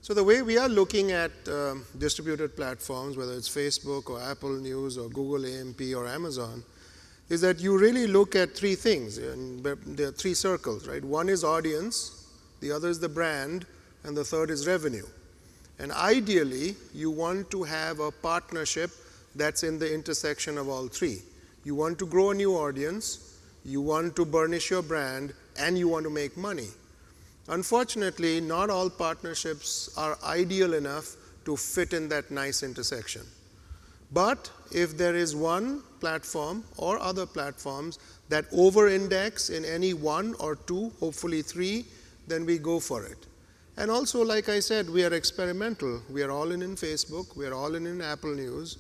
So the way we are looking at distributed platforms, whether it's Facebook or Apple News or Google AMP or Amazon, is that you really look at three things. And there are three circles, right? One is audience, the other is the brand, and the third is revenue. And ideally, you want to have a partnership that's in the intersection of all three. You want to grow a new audience, you want to burnish your brand, and you want to make money. Unfortunately, not all partnerships are ideal enough to fit in that nice intersection. But if there is one platform or other platforms that over-index in any one or two, hopefully three, then we go for it. And also, like I said, we are experimental. We are all in Facebook, we are all in Apple News.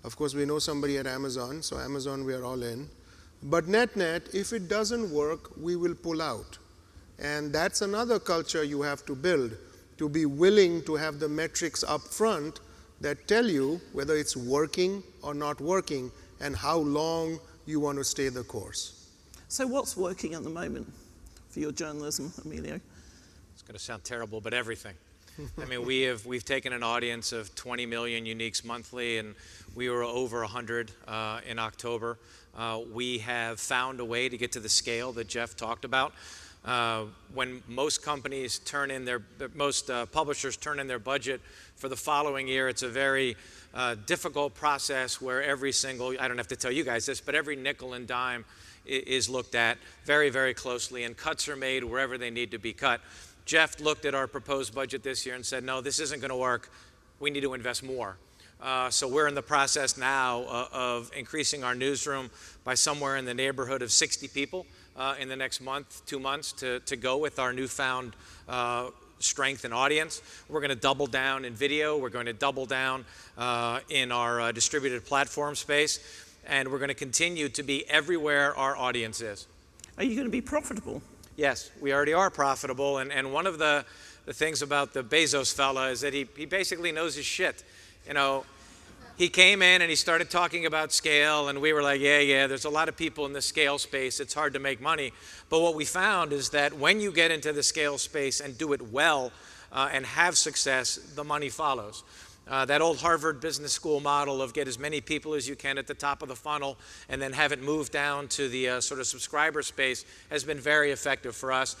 Of course, we know somebody at Amazon, so Amazon we are all in. But net-net, if it doesn't work, we will pull out. And that's another culture you have to build, to be willing to have the metrics up front that tell you whether it's working or not working and how long you want to stay the course. So what's working at the moment for your journalism, Emilio? It's going to sound terrible, but everything. I mean, we've taken an audience of 20 million uniques monthly, and we were over 100 in October. We have found a way to get to the scale that Jeff talked about. When most companies turn in most publishers turn in their budget for the following year, it's a very difficult process where every single, I don't have to tell you guys this, but every nickel and dime is looked at very, very closely, and cuts are made wherever they need to be cut. Jeff looked at our proposed budget this year and said, no, this isn't going to work. We need to invest more. So we're in the process now of increasing our newsroom by somewhere in the neighborhood of 60 people in the next month, 2 months to go with our newfound strength and audience. We're going to double down in video. We're going to double down in our distributed platform space. And we're going to continue to be everywhere our audience is. Are you going to be profitable? Yes, we already are profitable. And one of the things about the Bezos fella is that he basically knows his shit. You know, he came in and he started talking about scale, and we were like, yeah, there's a lot of people in the scale space. It's hard to make money. But what we found is that when you get into the scale space and do it well and have success, the money follows. That old Harvard Business School model of get as many people as you can at the top of the funnel and then have it move down to the sort of subscriber space has been very effective for us.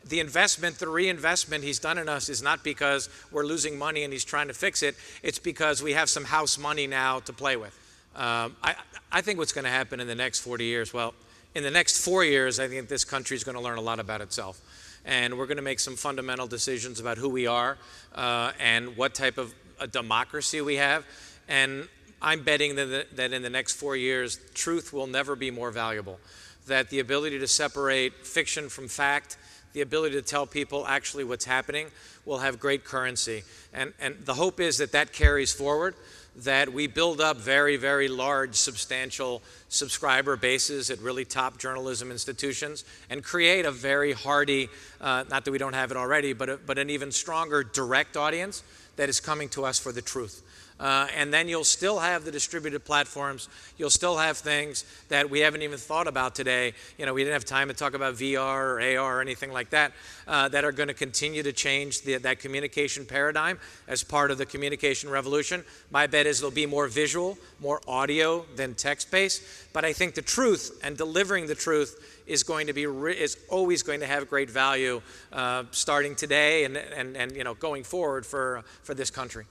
The investment, the reinvestment he's done in us is not because we're losing money and he's trying to fix it. It's because we have some house money now to play with. I think what's going to happen in the next 40 years, well, in the next 4 years, I think this country is going to learn a lot about itself. And we're going to make some fundamental decisions about who we are and what type of a democracy we have. And I'm betting that in the next 4 years, truth will never be more valuable. That the ability to separate fiction from fact, the ability to tell people actually what's happening will have great currency. And the hope is that that carries forward, that we build up very, very large, substantial subscriber bases at really top journalism institutions and create a very hardy, not that we don't have it already, but an even stronger direct audience that is coming to us for the truth. And then you'll still have the distributed platforms. You'll still have things that we haven't even thought about today. You know, we didn't have time to talk about VR or AR or anything like that, that are going to continue to change that communication paradigm as part of the communication revolution. My bet is there'll be more visual, more audio than text-based. But I think the truth and delivering the truth is going to be is always going to have great value starting today and you know going forward for this country.